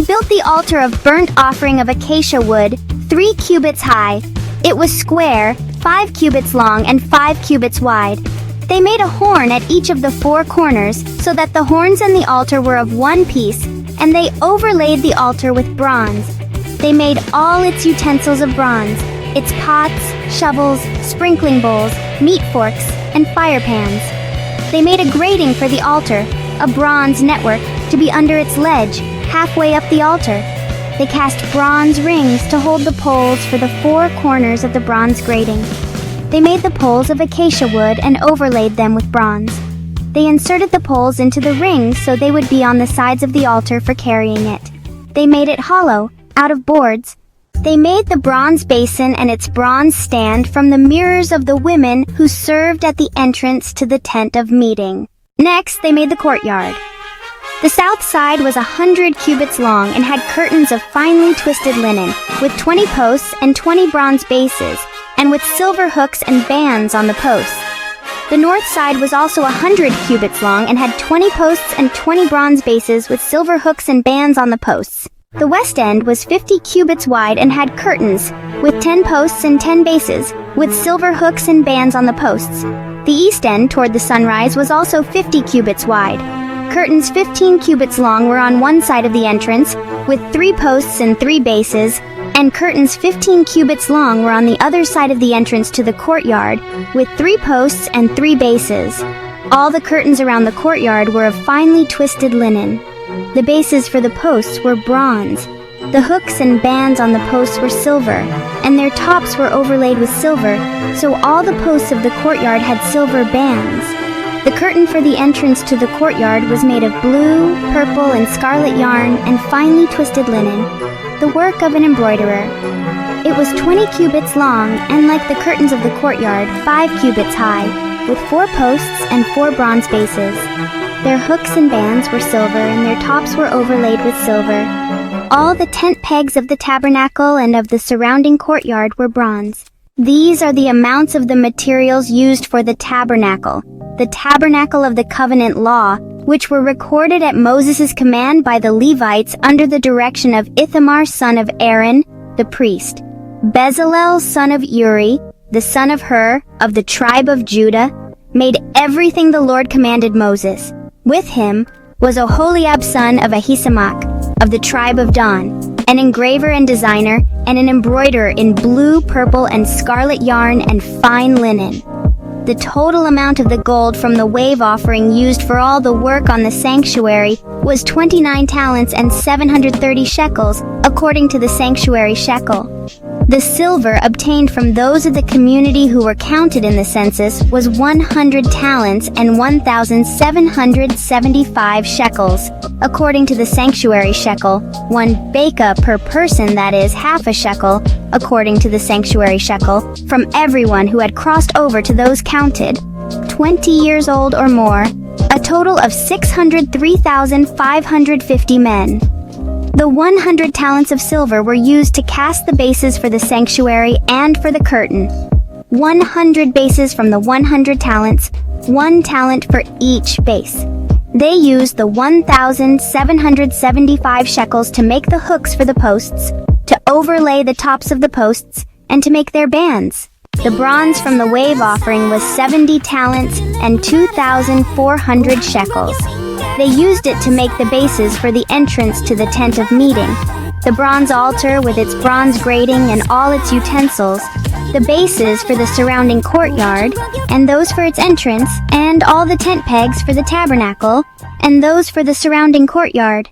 built the altar of burnt offering of acacia wood, 3 cubits high. It was square, 5 cubits long and 5 cubits wide. They made a horn at each of the 4 corners, so that the horns and the altar were of one piece, and they overlaid the altar with bronze. They made all its utensils of bronze, its pots, shovels, sprinkling bowls, meat forks, and fire pans. They made a grating for the altar, a bronze network, to be under its ledge, halfway up the altar. They cast bronze rings to hold the poles for the 4 corners of the bronze grating. They made the poles of acacia wood and overlaid them with bronze. They inserted the poles into the rings so they would be on the sides of the altar for carrying it. They made it hollow, out of boards. They made the bronze basin and its bronze stand from the mirrors of the women who served at the entrance to the tent of meeting. Next, they made the courtyard. The south side was 100 cubits long and had curtains of finely twisted linen, with 20 posts and 20 bronze bases, and with silver hooks and bands on the posts. The north side was also 100 cubits long and had 20 posts and 20 bronze bases with silver hooks and bands on the posts. The west end was 50 cubits wide and had curtains, with 10 posts and 10 bases, with silver hooks and bands on the posts. The east end, toward the sunrise, was also 50 cubits wide. Curtains 15 cubits long were on one side of the entrance, with 3 posts and 3 bases, and curtains 15 cubits long were on the other side of the entrance to the courtyard, with 3 posts and 3 bases. All the curtains around the courtyard were of finely twisted linen. The bases for the posts were bronze. The hooks and bands on the posts were silver, and their tops were overlaid with silver, so all the posts of the courtyard had silver bands. The curtain for the entrance to the courtyard was made of blue, purple, and scarlet yarn and finely twisted linen, the work of an embroiderer. It was 20 cubits long, and like the curtains of the courtyard, 5 cubits high, with 4 posts and 4 bronze bases. Their hooks and bands were silver, and their tops were overlaid with silver. All the tent pegs of the tabernacle and of the surrounding courtyard were bronze. These are the amounts of the materials used for the tabernacle of the covenant law, which were recorded at Moses' command by the Levites under the direction of Ithamar son of Aaron, the priest. Bezalel son of Uri, the son of Hur, of the tribe of Judah, made everything the Lord commanded Moses. With him was Oholiab son of Ahisamach, of the tribe of Dan, an engraver and designer, and an embroiderer in blue, purple, and scarlet yarn and fine linen. The total amount of the gold from the wave offering used for all the work on the sanctuary was 29 talents and 730 shekels, according to the sanctuary shekel. The silver obtained from those of the community who were counted in the census was 100 talents and 1,775 shekels, according to the sanctuary shekel, 1 beka per person, that is, half a shekel, according to the sanctuary shekel, from everyone who had crossed over to those counted, 20 years old or more, a total of 603,550 men. The 100 talents of silver were used to cast the bases for the sanctuary and for the curtain. 100 bases from the 100 talents, 1 talent for each base. They used the 1,775 shekels to make the hooks for the posts, to overlay the tops of the posts, and to make their bands. The bronze from the wave offering was 70 talents and 2,400 shekels. They used it to make the bases for the entrance to the tent of meeting, the bronze altar with its bronze grating and all its utensils, the bases for the surrounding courtyard, and those for its entrance, and all the tent pegs for the tabernacle, and those for the surrounding courtyard.